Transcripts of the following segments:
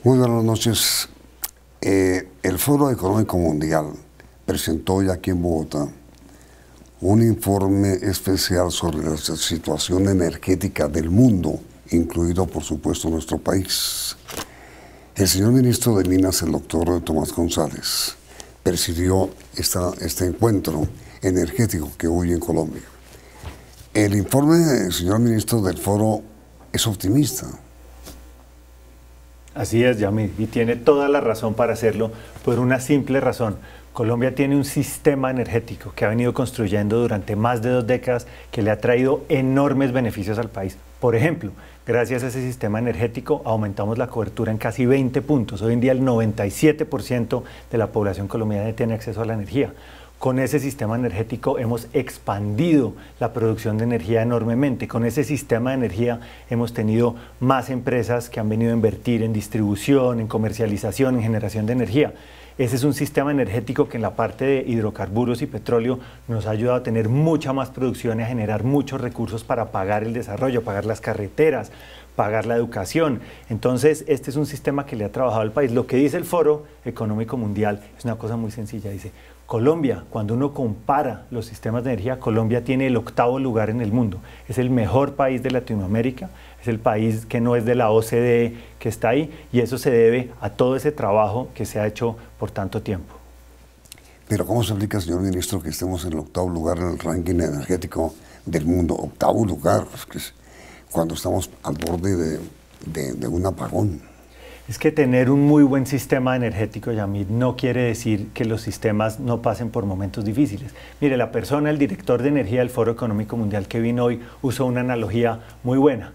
Muy buenas noches. El Foro Económico Mundial presentó hoy aquí en Bogotá un informe especial sobre la situación energética del mundo, incluido por supuesto nuestro país. El señor ministro de Minas, el doctor Tomás González, presidió este encuentro energético que hubo en Colombia. El informe, señor ministro, del foro es optimista. Así es, Yamid, y tiene toda la razón para hacerlo por una simple razón. Colombia tiene un sistema energético que ha venido construyendo durante más de 2 décadas que le ha traído enormes beneficios al país. Por ejemplo, gracias a ese sistema energético aumentamos la cobertura en casi 20 puntos. Hoy en día el 97% de la población colombiana tiene acceso a la energía. Con ese sistema energético hemos expandido la producción de energía enormemente. Con ese sistema de energía hemos tenido más empresas que han venido a invertir en distribución, en comercialización, en generación de energía. Ese es un sistema energético que en la parte de hidrocarburos y petróleo nos ha ayudado a tener mucha más producción y a generar muchos recursos para pagar el desarrollo, pagar las carreteras, pagar la educación. Entonces, este es un sistema que le ha trabajado al país. Lo que dice el Foro Económico Mundial es una cosa muy sencilla. Dice, Colombia, cuando uno compara los sistemas de energía, Colombia tiene el 8º lugar en el mundo. Es el mejor país de Latinoamérica, es el país que no es de la OCDE que está ahí, y eso se debe a todo ese trabajo que se ha hecho por tanto tiempo. Pero ¿cómo se explica, señor ministro, que estemos en el 8º lugar en el ranking energético del mundo? 8º lugar, cuando estamos al borde de un apagón. Es que tener un muy buen sistema energético, Yamid, no quiere decir que los sistemas no pasen por momentos difíciles. Mire, la persona, el director de energía del Foro Económico Mundial que vino hoy, usó una analogía muy buena.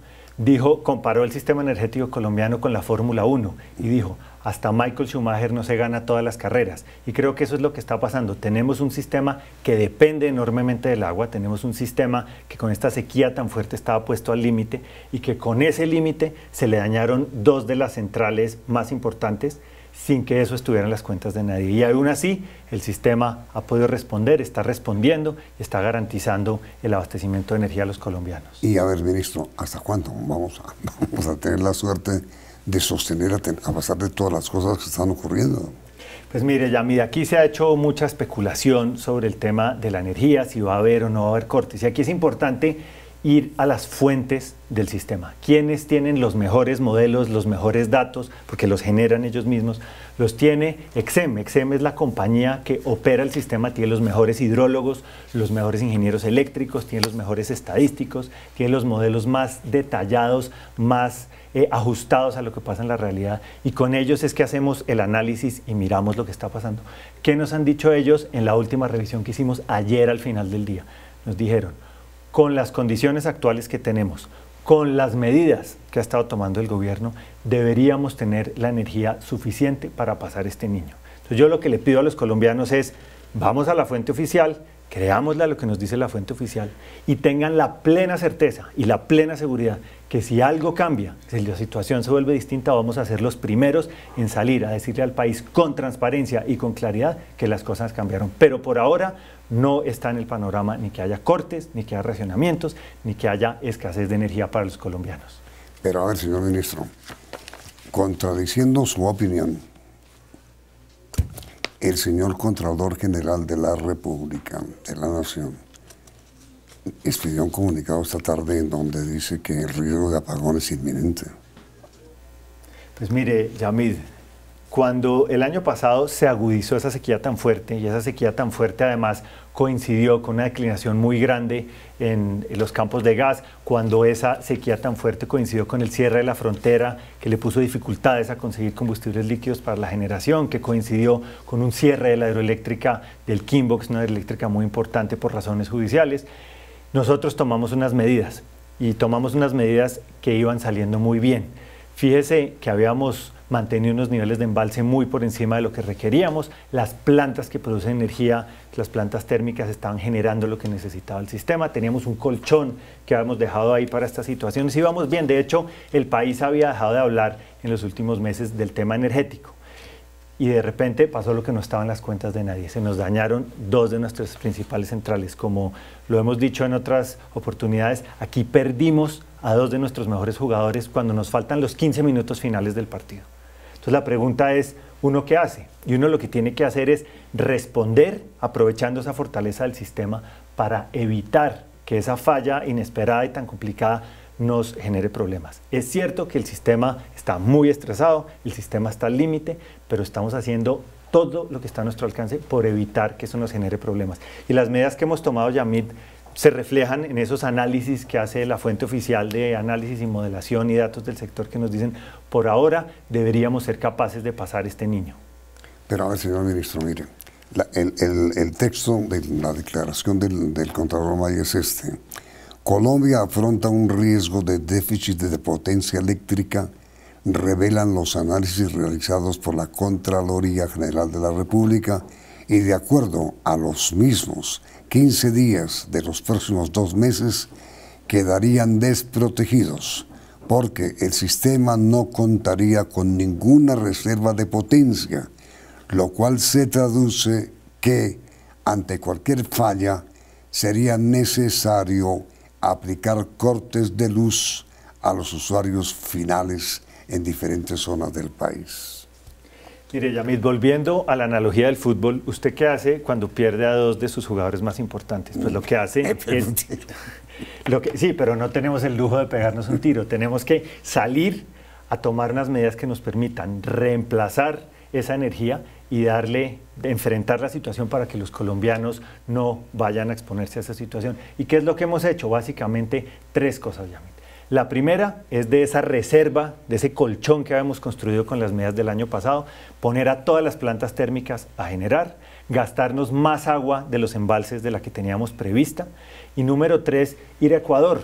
Comparó el sistema energético colombiano con la Fórmula 1 y dijo, hasta Michael Schumacher no se gana todas las carreras. Y creo que eso es lo que está pasando. Tenemos un sistema que depende enormemente del agua, tenemos un sistema que con esta sequía tan fuerte estaba puesto al límite y que con ese límite se le dañaron 2 de las centrales más importantes sin que eso estuviera en las cuentas de nadie. Y aún así, el sistema ha podido responder, está respondiendo y está garantizando el abastecimiento de energía a los colombianos. Y a ver, ministro, ¿hasta cuándo vamos a tener la suerte de sostener a pesar de todas las cosas que están ocurriendo? Pues mire, Yamid, aquí se ha hecho mucha especulación sobre el tema de la energía, si va a haber o no va a haber cortes. Y aquí es importante ir a las fuentes del sistema. ¿Quiénes tienen los mejores modelos, los mejores datos? Porque los generan ellos mismos. Los tiene Exem. Exem es la compañía que opera el sistema, tiene los mejores hidrólogos, los mejores ingenieros eléctricos, tiene los mejores estadísticos, tiene los modelos más detallados, más ajustados a lo que pasa en la realidad, y con ellos es que hacemos el análisis y miramos lo que está pasando. ¿Qué nos han dicho ellos en la última revisión que hicimos ayer al final del día? Nos dijeron, con las condiciones actuales que tenemos, con las medidas que ha estado tomando el gobierno, deberíamos tener la energía suficiente para pasar este niño. Entonces yo lo que le pido a los colombianos es, vamos a la fuente oficial, creámosle a lo que nos dice la fuente oficial y tengan la plena certeza y la plena seguridad que si algo cambia, si la situación se vuelve distinta, vamos a ser los primeros en salir a decirle al país con transparencia y con claridad que las cosas cambiaron. Pero por ahora no está en el panorama ni que haya cortes, ni que haya racionamientos, ni que haya escasez de energía para los colombianos. Pero a ver, señor ministro, contradiciendo su opinión, el señor Contralor General de la República, de la Nación, expidió un comunicado esta tarde en donde dice que el riesgo de apagón es inminente. Pues mire, Yamid, cuando el año pasado se agudizó esa sequía tan fuerte, y esa sequía tan fuerte además coincidió con una declinación muy grande en los campos de gas, cuando esa sequía tan fuerte coincidió con el cierre de la frontera, que le puso dificultades a conseguir combustibles líquidos para la generación, que coincidió con un cierre de la hidroeléctrica del Quimbo, que es una hidroeléctrica muy importante por razones judiciales, nosotros tomamos unas medidas, y tomamos unas medidas que iban saliendo muy bien. Fíjese que habíamos mantenido unos niveles de embalse muy por encima de lo que requeríamos, las plantas que producen energía, las plantas térmicas estaban generando lo que necesitaba el sistema, teníamos un colchón que habíamos dejado ahí para estas situaciones, íbamos bien. De hecho, el país había dejado de hablar en los últimos meses del tema energético. Y de repente pasó lo que no estaba en las cuentas de nadie. Se nos dañaron 2 de nuestras principales centrales. Como lo hemos dicho en otras oportunidades, aquí perdimos a 2 de nuestros mejores jugadores cuando nos faltan los 15 minutos finales del partido. Entonces la pregunta es, ¿uno qué hace? Y uno lo que tiene que hacer es responder aprovechando esa fortaleza del sistema para evitar que esa falla inesperada y tan complicada nos genere problemas. Es cierto que el sistema está muy estresado, el sistema está al límite, pero estamos haciendo todo lo que está a nuestro alcance por evitar que eso nos genere problemas. Y las medidas que hemos tomado, Yamid, se reflejan en esos análisis que hace la fuente oficial de análisis y modelación y datos del sector que nos dicen, por ahora deberíamos ser capaces de pasar este niño. Pero a ver, señor ministro, mire, el texto de la declaración del Contralor May es este. Colombia afronta un riesgo de déficit de potencia eléctrica, revelan los análisis realizados por la Contraloría General de la República, y de acuerdo a los mismos, 15 días de los próximos 2 meses quedarían desprotegidos porque el sistema no contaría con ninguna reserva de potencia, lo cual se traduce que ante cualquier falla sería necesario aplicar cortes de luz a los usuarios finales en diferentes zonas del país. Mire, Yamid, volviendo a la analogía del fútbol, ¿usted qué hace cuando pierde a 2 de sus jugadores más importantes? Pues lo que hace es... sí, pero no tenemos el lujo de pegarnos un tiro. Tenemos que salir a tomar unas medidas que nos permitan reemplazar esa energía y enfrentar la situación para que los colombianos no vayan a exponerse a esa situación. ¿Y qué es lo que hemos hecho? Básicamente 3 cosas, Yamid. La primera es de esa reserva, de ese colchón que habíamos construido con las medidas del año pasado, poner a todas las plantas térmicas a generar, gastarnos más agua de los embalses de la que teníamos prevista. Y número 3, ir a Ecuador.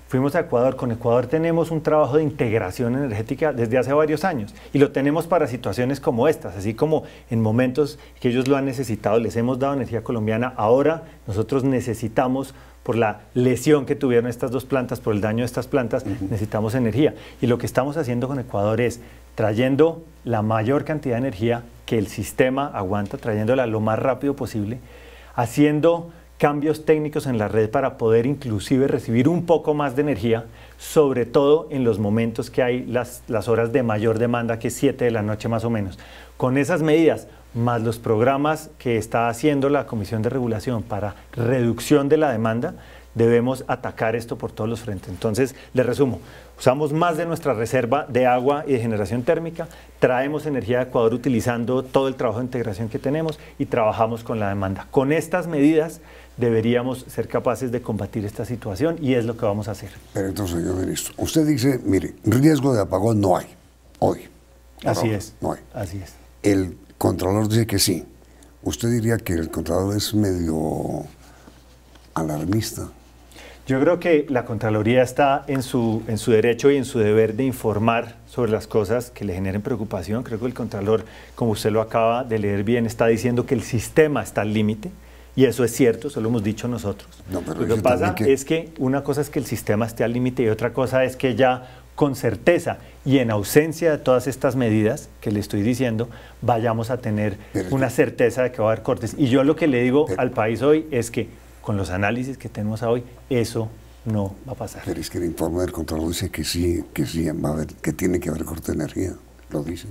Fuimos a Ecuador. Con Ecuador tenemos un trabajo de integración energética desde hace varios años y lo tenemos para situaciones como estas, así como en momentos que ellos lo han necesitado, les hemos dado energía colombiana. Ahora nosotros necesitamos, por la lesión que tuvieron estas 2 plantas, por el daño de estas plantas, necesitamos energía. Y lo que estamos haciendo con Ecuador es trayendo la mayor cantidad de energía que el sistema aguanta, trayéndola lo más rápido posible, haciendo cambios técnicos en la red para poder inclusive recibir un poco más de energía, sobre todo en los momentos que hay las horas de mayor demanda, que es 7 de la noche más o menos. Con esas medidas, más los programas que está haciendo la Comisión de Regulación para reducción de la demanda, debemos atacar esto por todos los frentes. Entonces, les resumo, usamos más de nuestra reserva de agua y de generación térmica, traemos energía de Ecuador utilizando todo el trabajo de integración que tenemos y trabajamos con la demanda. Con estas medidas deberíamos ser capaces de combatir esta situación y es lo que vamos a hacer. Pero entonces, señor ministro, usted dice, mire, riesgo de apagón no hay, hoy. Así es. No hay. Así es. El Contralor dice que sí. ¿Usted diría que el Contralor es medio alarmista? Yo creo que la Contraloría está en su derecho y en su deber de informar sobre las cosas que le generen preocupación. Creo que el Contralor, como usted lo acaba de leer bien, está diciendo que el sistema está al límite. Y eso es cierto, eso lo hemos dicho nosotros. No, pero lo que pasa es que una cosa es que el sistema esté al límite y otra cosa es que ya con certeza y en ausencia de todas estas medidas que le estoy diciendo, vayamos a tener una certeza de que va a haber cortes. Y yo lo que le digo al país hoy es que con los análisis que tenemos hoy, eso no va a pasar. Pero es que el informe del Contralor dice que sí va a haber, que tiene que haber corte de energía, lo dice.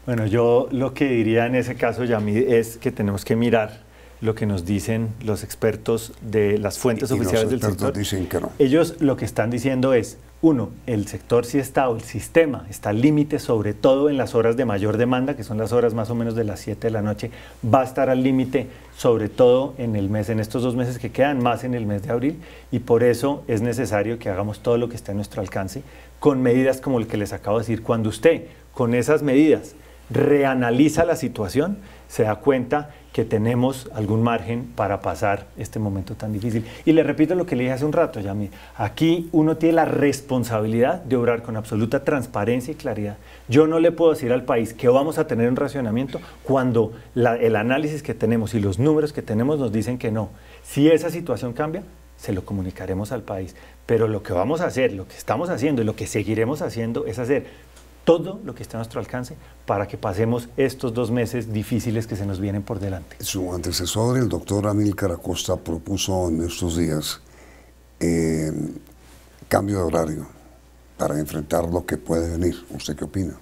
Bueno, yo lo que diría en ese caso, Yamid, es que tenemos que mirar lo que nos dicen los expertos de las fuentes oficiales del sector. Dicen que no. Ellos lo que están diciendo es, 1, el sector sí está, o el sistema está al límite, sobre todo en las horas de mayor demanda, que son las horas más o menos de las 7 de la noche, va a estar al límite, sobre todo en estos 2 meses que quedan, más en el mes de abril, y por eso es necesario que hagamos todo lo que está a nuestro alcance, con medidas como el que les acabo de decir. Cuando usted, con esas medidas, reanaliza la situación, se da cuenta que tenemos algún margen para pasar este momento tan difícil. Y le repito lo que le dije hace un rato, Yamid, aquí uno tiene la responsabilidad de obrar con absoluta transparencia y claridad. Yo no le puedo decir al país que vamos a tener un racionamiento cuando el análisis que tenemos y los números que tenemos nos dicen que no. Si esa situación cambia, se lo comunicaremos al país. Pero lo que vamos a hacer, lo que estamos haciendo y lo que seguiremos haciendo es hacer todo lo que está a nuestro alcance para que pasemos estos 2 meses difíciles que se nos vienen por delante. Su antecesor, el doctor Amílcar Acosta, propuso en estos días cambio de horario para enfrentar lo que puede venir. ¿Usted qué opina?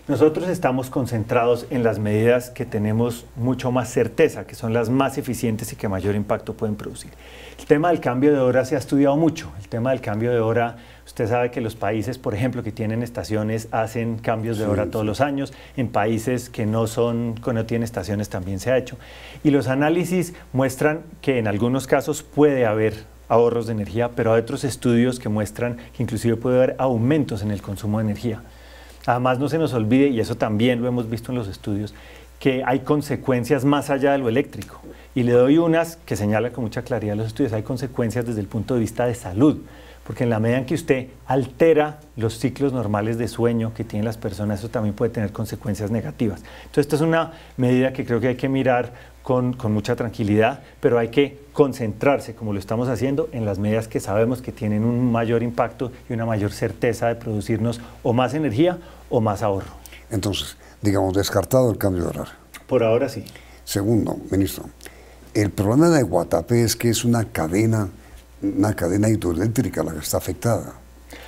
Nosotros estamos concentrados en las medidas que tenemos mucho más certeza, que son las más eficientes y que mayor impacto pueden producir. El tema del cambio de hora se ha estudiado mucho. El tema del cambio de hora, usted sabe que los países, por ejemplo, que tienen estaciones, hacen cambios de hora todos los años. En países que no tienen estaciones también se ha hecho. Y los análisis muestran que en algunos casos puede haber ahorros de energía, pero hay otros estudios que muestran que inclusive puede haber aumentos en el consumo de energía. Además, no se nos olvide, y eso también lo hemos visto en los estudios, que hay consecuencias más allá de lo eléctrico. Y le doy unas que señalan con mucha claridad los estudios. Hay consecuencias desde el punto de vista de salud, porque en la medida en que usted altera los ciclos normales de sueño que tienen las personas, eso también puede tener consecuencias negativas. Entonces, esta es una medida que creo que hay que mirar con mucha tranquilidad, pero hay que concentrarse, como lo estamos haciendo, en las medidas que sabemos que tienen un mayor impacto y una mayor certeza de producirnos o más energía o más ahorro. Entonces, digamos, descartado el cambio de horario. Por ahora sí. Segundo, ministro, el problema de Guatapé es que es una cadena hidroeléctrica la que está afectada.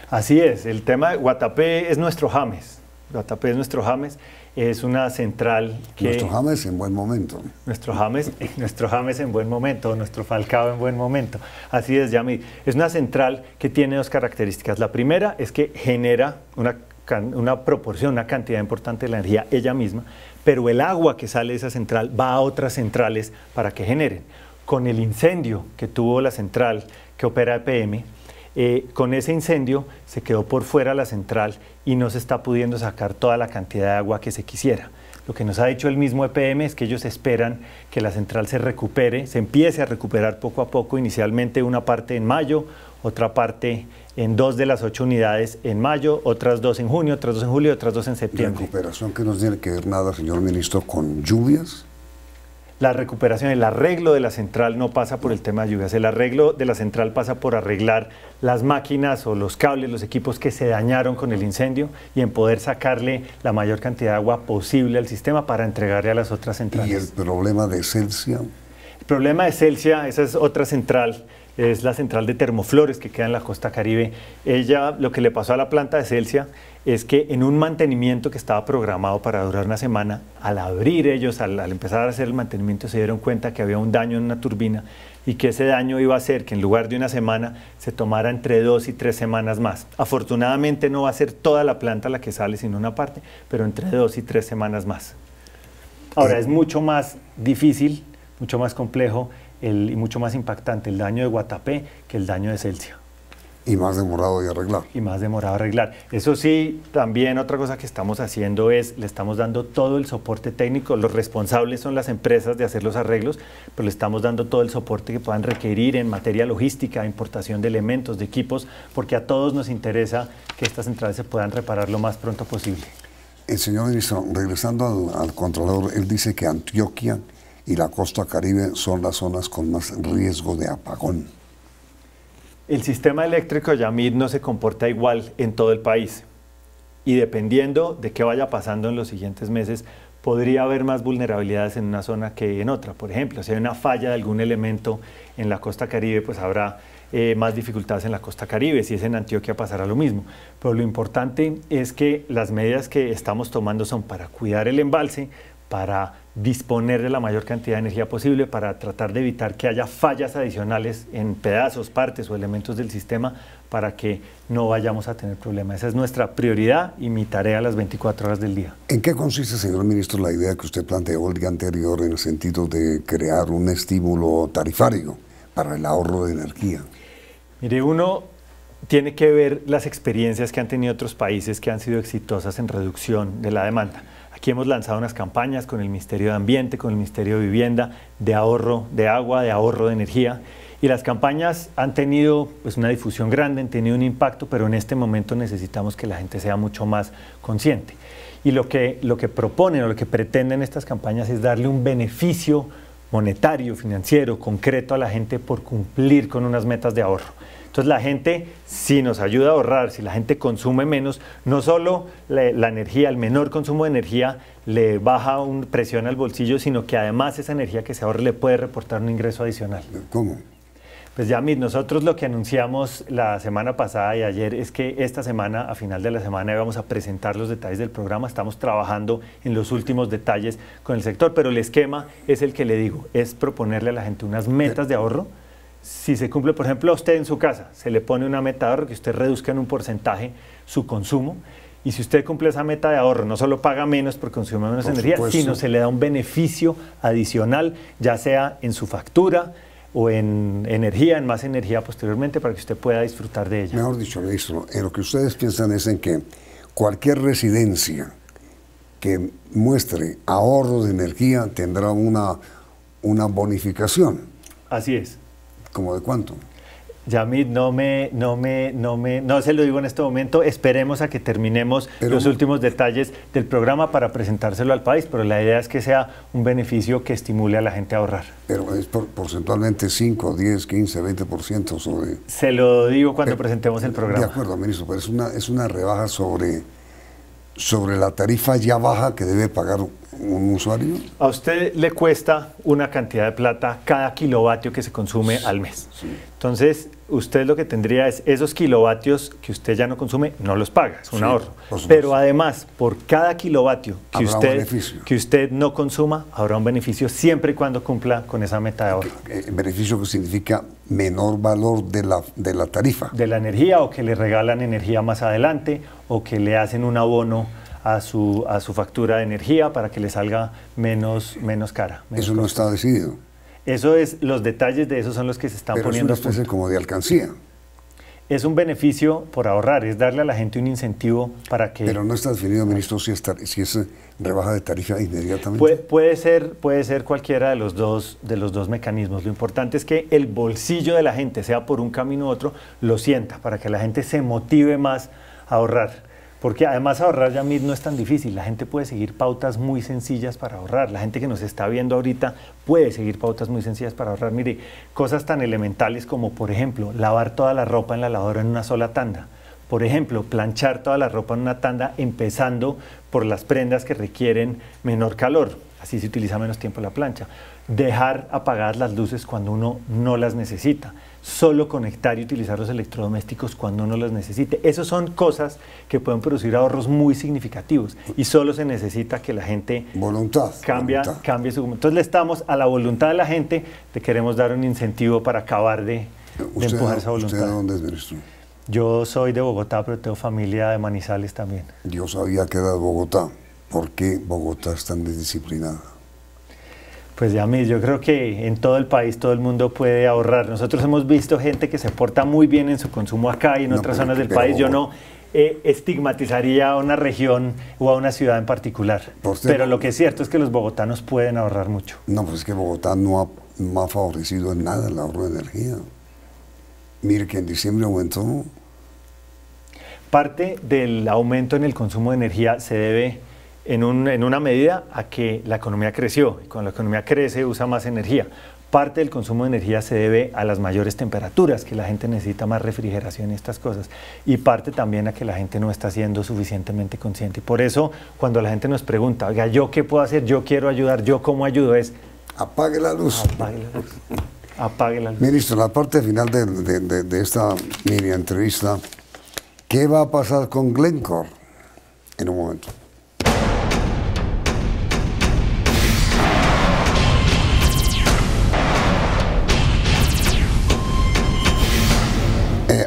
Así es, el tema de Guatapé es nuestro James. Guatapé es nuestro James. Es una central que... Nuestro James en buen momento. Nuestro James en buen momento, nuestro Falcao en buen momento. Así es, Yamid. Es una central que tiene dos características. La primera es que genera una proporción, una cantidad importante de la energía ella misma, pero el agua que sale de esa central va a otras centrales para que generen. Con el incendio que tuvo la central que opera EPM, con ese incendio se quedó por fuera la central y no se está pudiendo sacar toda la cantidad de agua que se quisiera. Lo que nos ha dicho el mismo EPM es que ellos esperan que la central se recupere, se empiece a recuperar poco a poco, inicialmente una parte en mayo, otra parte en 2 de las 8 unidades en mayo, otras 2 en junio, otras 2 en julio, otras 2 en septiembre. ¿Recuperación que no tiene que ver nada, señor ministro, con lluvias? La recuperación, el arreglo de la central no pasa por el tema de lluvias. El arreglo de la central pasa por arreglar las máquinas o los cables, los equipos que se dañaron con el incendio y en poder sacarle la mayor cantidad de agua posible al sistema para entregarle a las otras centrales. ¿Y el problema de Celsia? El problema de Celsia, esa es otra central, es la central de Termoflores que queda en la costa Caribe. Lo que le pasó a la planta de Celsia es que en un mantenimiento que estaba programado para durar una semana, al abrir ellos, al empezar a hacer el mantenimiento, se dieron cuenta que había un daño en una turbina y que ese daño iba a hacer que en lugar de una semana se tomara entre 2 y 3 semanas más. Afortunadamente no va a ser toda la planta la que sale, sino una parte, pero entre 2 y 3 semanas más. Ahora, es mucho más difícil, mucho más complejo y mucho más impactante el daño de Guatapé que el daño de Celsia. Y más demorado de arreglar. Y más demorado de arreglar. Eso sí, también otra cosa que estamos haciendo es, le estamos dando todo el soporte técnico. Los responsables son las empresas de hacer los arreglos, pero le estamos dando todo el soporte que puedan requerir en materia logística, importación de elementos, de equipos, porque a todos nos interesa que estas centrales se puedan reparar lo más pronto posible. Señor ministro, regresando al controlador, él dice que Antioquia y la costa Caribe son las zonas con más riesgo de apagón. El sistema eléctrico, Yamid, no se comporta igual en todo el país y dependiendo de qué vaya pasando en los siguientes meses, podría haber más vulnerabilidades en una zona que en otra. Por ejemplo, si hay una falla de algún elemento en la costa Caribe, pues habrá más dificultades en la costa Caribe. Si es en Antioquia, pasará lo mismo. Pero lo importante es que las medidas que estamos tomando son para cuidar el embalse, para disponer de la mayor cantidad de energía posible, para tratar de evitar que haya fallas adicionales en pedazos, partes o elementos del sistema para que no vayamos a tener problemas. Esa es nuestra prioridad y mi tarea las 24 horas del día. ¿En qué consiste, señor ministro, la idea que usted planteó el día anterior en el sentido de crear un estímulo tarifario para el ahorro de energía? Mire, uno tiene que ver las experiencias que han tenido otros países que han sido exitosas en reducción de la demanda. Aquí hemos lanzado unas campañas con el Ministerio de Ambiente, con el Ministerio de Vivienda, de ahorro de agua, de ahorro de energía. Y las campañas han tenido pues, una difusión grande, han tenido un impacto, pero en este momento necesitamos que la gente sea mucho más consciente. Y lo que proponen o lo que pretenden estas campañas es darle un beneficio monetario, financiero, concreto a la gente por cumplir con unas metas de ahorro. Entonces la gente, si nos ayuda a ahorrar, si la gente consume menos, no solo la energía, el menor consumo de energía le baja una presión al bolsillo, sino que además esa energía que se ahorre le puede reportar un ingreso adicional. ¿Cómo? Pues Yamid, nosotros lo que anunciamos la semana pasada y ayer es que esta semana, a final de la semana, íbamos a presentar los detalles del programa. Estamos trabajando en los últimos detalles con el sector, pero el esquema es el que le digo, es proponerle a la gente unas metas de ahorro. Si se cumple, por ejemplo, a usted en su casa, se le pone una meta de ahorro que usted reduzca en un porcentaje su consumo. Y si usted cumple esa meta de ahorro, no solo paga menos por consumir menos energía, sino se le da un beneficio adicional, ya sea en su factura o en energía, en más energía posteriormente, para que usted pueda disfrutar de ella. Mejor dicho, ministro, en lo que ustedes piensan es en que cualquier residencia que muestre ahorro de energía tendrá una bonificación. Así es. ¿Cómo de cuánto? Yamid, no se lo digo en este momento, esperemos a que terminemos los últimos detalles del programa para presentárselo al país, pero la idea es que sea un beneficio que estimule a la gente a ahorrar. Pero es porcentualmente 5, 10, 15, 20% sobre... Se lo digo cuando presentemos el programa. De acuerdo, ministro, pero es una rebaja sobre la tarifa ya baja que debe pagar un usuario. A usted le cuesta una cantidad de plata cada kilovatio que se consume al mes. Sí. Entonces, usted lo que tendría es esos kilovatios que usted ya no consume, no los paga, es un ahorro. Pero además, por cada kilovatio que usted no consuma, habrá un beneficio siempre y cuando cumpla con esa meta de ahorro. Beneficio que significa menor valor de la tarifa. De la energía, o que le regalan energía más adelante, o que le hacen un abono a su factura de energía para que le salga menos cara. Eso no está decidido. Eso es, los detalles de eso son los que se están poniendo. Es una especie como de alcancía. Es un beneficio por ahorrar, es darle a la gente un incentivo para que... Pero no está definido, ministro, si es rebaja de tarifa inmediatamente. Puede ser cualquiera de los dos mecanismos. Lo importante es que el bolsillo de la gente, sea por un camino u otro, lo sienta, para que la gente se motive más a ahorrar. Porque además ahorrar, Yamid, no es tan difícil. La gente puede seguir pautas muy sencillas para ahorrar. La gente que nos está viendo ahorita puede seguir pautas muy sencillas para ahorrar. Mire, cosas tan elementales como, por ejemplo, lavar toda la ropa en la lavadora en una sola tanda. Por ejemplo, planchar toda la ropa en una tanda, empezando por las prendas que requieren menor calor. Así se utiliza menos tiempo la plancha. Dejar apagadas las luces cuando uno no las necesita. Solo conectar y utilizar los electrodomésticos cuando uno los necesite. Esas son cosas que pueden producir ahorros muy significativos y solo se necesita que la gente cambie su... Entonces le estamos a la voluntad de la gente, le queremos dar un incentivo para acabar de empujar esa voluntad. ¿Usted de dónde es, ministro? Yo soy de Bogotá, pero tengo familia de Manizales también. Yo sabía que era de Bogotá. ¿Por qué Bogotá es tan disciplinada? Pues Yamid, yo creo que en todo el país todo el mundo puede ahorrar. Nosotros hemos visto gente que se porta muy bien en su consumo acá y en otras zonas del país. Yo no estigmatizaría a una región o a una ciudad en particular. Pero lo que es cierto es que los bogotanos pueden ahorrar mucho. No, pues es que Bogotá no ha favorecido en nada el ahorro de energía. Mire que en diciembre aumentó. Parte del aumento en el consumo de energía se debe en una medida a que la economía creció, y cuando la economía crece usa más energía. Parte del consumo de energía se debe a las mayores temperaturas, que la gente necesita más refrigeración y estas cosas, y parte también a que la gente no está siendo suficientemente consciente. Y por eso, cuando la gente nos pregunta, oiga, ¿yo qué puedo hacer? ¿Yo quiero ayudar? ¿Yo cómo ayudo? Es... apague la luz. Apague la luz. Apague la luz. Ministro, la parte final de esta mini entrevista, ¿qué va a pasar con Glencore en un momento?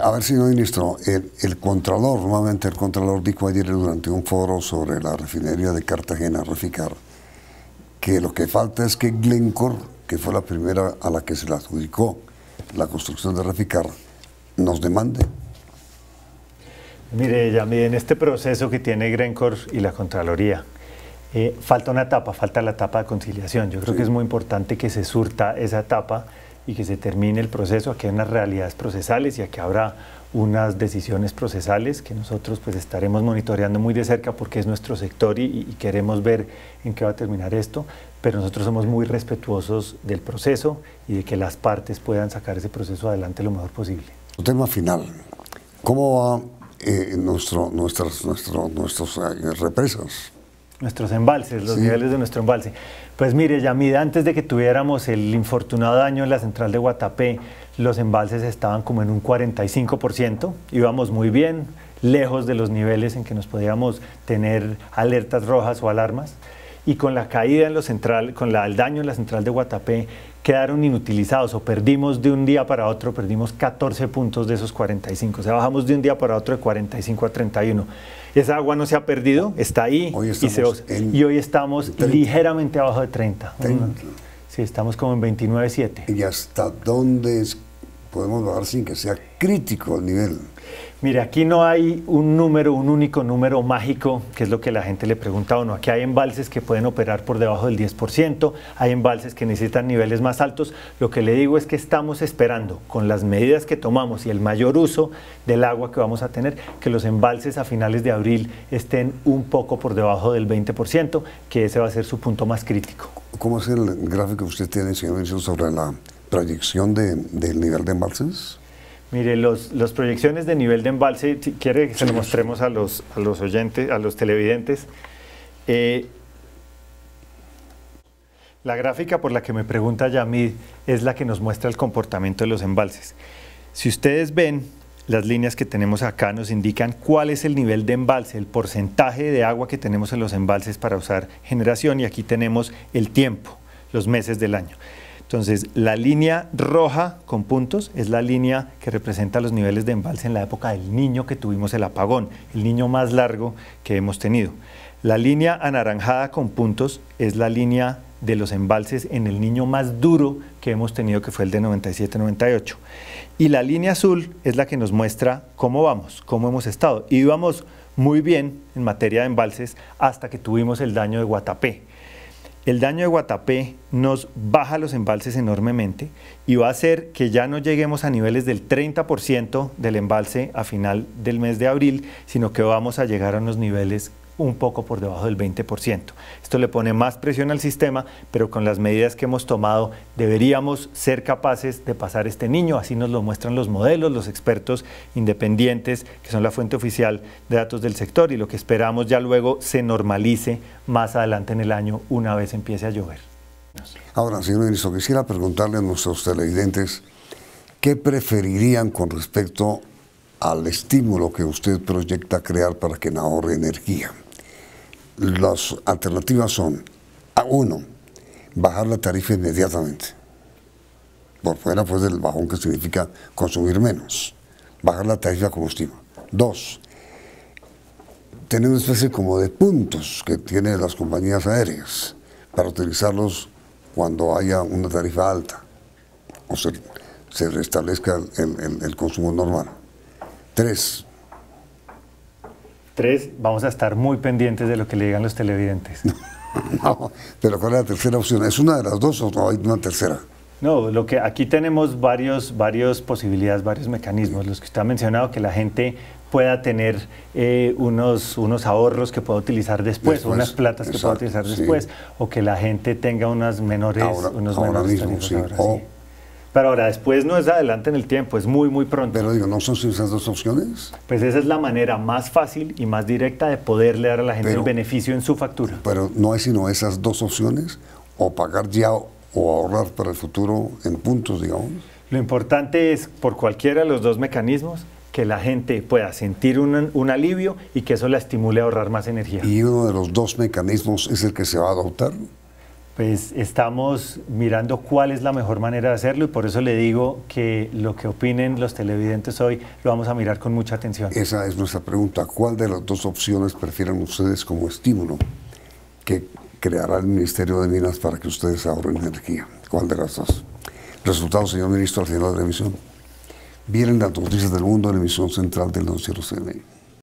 A ver, señor ministro, el Contralor, nuevamente el Contralor dijo ayer durante un foro sobre la refinería de Cartagena, Reficar, que lo que falta es que Glencore, que fue la primera a la que se le adjudicó la construcción de Reficar, nos demande. Mire, Yamid, en este proceso que tiene Glencore y la Contraloría, falta una etapa, falta la etapa de conciliación. Yo creo que es muy importante que se surta esa etapa y que se termine el proceso, a que hay unas realidades procesales y a que habrá unas decisiones procesales que nosotros pues estaremos monitoreando muy de cerca porque es nuestro sector y queremos ver en qué va a terminar esto, pero nosotros somos muy respetuosos del proceso y de que las partes puedan sacar ese proceso adelante lo mejor posible. Un tema final, ¿cómo va nuestras represas? nuestros embalses, los Sí. niveles de nuestro embalse. Pues mire, Yamida, antes de que tuviéramos el infortunado daño en la central de Guatapé, los embalses estaban como en un 45%, íbamos muy bien, lejos de los niveles en que nos podíamos tener alertas rojas o alarmas, y con la caída en el daño en la central de Guatapé, quedaron inutilizados o perdimos de un día para otro, perdimos 14 puntos de esos 45, o sea, bajamos de un día para otro de 45 a 31. Esa agua no se ha perdido, está ahí y hoy estamos ligeramente abajo de 30. Sí, estamos como en 29.7. ¿Y hasta dónde podemos bajar sin que sea crítico el nivel? Mire, aquí no hay un único número mágico, que es lo que la gente le pregunta a uno. Aquí hay embalses que pueden operar por debajo del 10%, hay embalses que necesitan niveles más altos. Lo que le digo es que estamos esperando, con las medidas que tomamos y el mayor uso del agua que vamos a tener, que los embalses a finales de abril estén un poco por debajo del 20%, que ese va a ser su punto más crítico. ¿Cómo es el gráfico que usted tiene, señor ministro, sobre la proyección del nivel de embalses? Mire, las proyecciones de nivel de embalse, si quiere que se lo mostremos a los oyentes, a los televidentes. La gráfica por la que me pregunta Yamid es la que nos muestra el comportamiento de los embalses. Si ustedes ven, las líneas que tenemos acá nos indican cuál es el nivel de embalse, el porcentaje de agua que tenemos en los embalses para usar generación, y aquí tenemos el tiempo, los meses del año. Entonces, la línea roja con puntos es la línea que representa los niveles de embalse en la época del Niño, que tuvimos el apagón, el Niño más largo que hemos tenido. La línea anaranjada con puntos es la línea de los embalses en el Niño más duro que hemos tenido, que fue el de 97-98. Y la línea azul es la que nos muestra cómo vamos, cómo hemos estado. Y íbamos muy bien en materia de embalses hasta que tuvimos el daño de Guatapé. El daño de Guatapé nos baja los embalses enormemente y va a hacer que ya no lleguemos a niveles del 30% del embalse a final del mes de abril, sino que vamos a llegar a unos niveles un poco por debajo del 20%. Esto le pone más presión al sistema, pero con las medidas que hemos tomado deberíamos ser capaces de pasar este Niño. Así nos lo muestran los modelos, los expertos independientes, que son la fuente oficial de datos del sector, y lo que esperamos ya luego se normalice más adelante en el año una vez empiece a llover. Ahora, señor ministro, quisiera preguntarle a nuestros televidentes qué preferirían con respecto al estímulo que usted proyecta crear para que ahorre energía. Las alternativas son, uno, bajar la tarifa inmediatamente, por fuera pues del bajón que significa consumir menos, bajar la tarifa de combustible. Dos, tener una especie como de puntos que tienen las compañías aéreas para utilizarlos cuando haya una tarifa alta o se restablezca el consumo normal. Tres, vamos a estar muy pendientes de lo que le digan los televidentes. No, pero ¿cuál es la tercera opción? ¿Es una de las dos o no hay una tercera? No, aquí tenemos varias posibilidades, varios mecanismos. Los que usted ha mencionado, que la gente pueda tener unos ahorros que pueda utilizar después, o unas platas que pueda utilizar después, o que la gente tenga unos menores tarifas. Sí. Pero ahora, después no es adelante en el tiempo, es muy, muy pronto. Pero digo, ¿no son esas dos opciones? Pues esa es la manera más fácil y más directa de poderle dar a la gente el beneficio en su factura. Pero no hay sino esas dos opciones, o pagar ya o ahorrar para el futuro en puntos, digamos. Lo importante es, por cualquiera de los dos mecanismos, que la gente pueda sentir un alivio y que eso la estimule a ahorrar más energía. ¿Y uno de los dos mecanismos es el que se va a adoptar? Pues estamos mirando cuál es la mejor manera de hacerlo, y por eso le digo que lo que opinen los televidentes hoy lo vamos a mirar con mucha atención. Esa es nuestra pregunta. ¿Cuál de las dos opciones prefieren ustedes como estímulo que creará el Ministerio de Minas para que ustedes ahorren energía? ¿Cuál de las dos? Resultados, señor ministro, al final de la emisión. Vienen las noticias del mundo en la emisión central del noticiero CNI.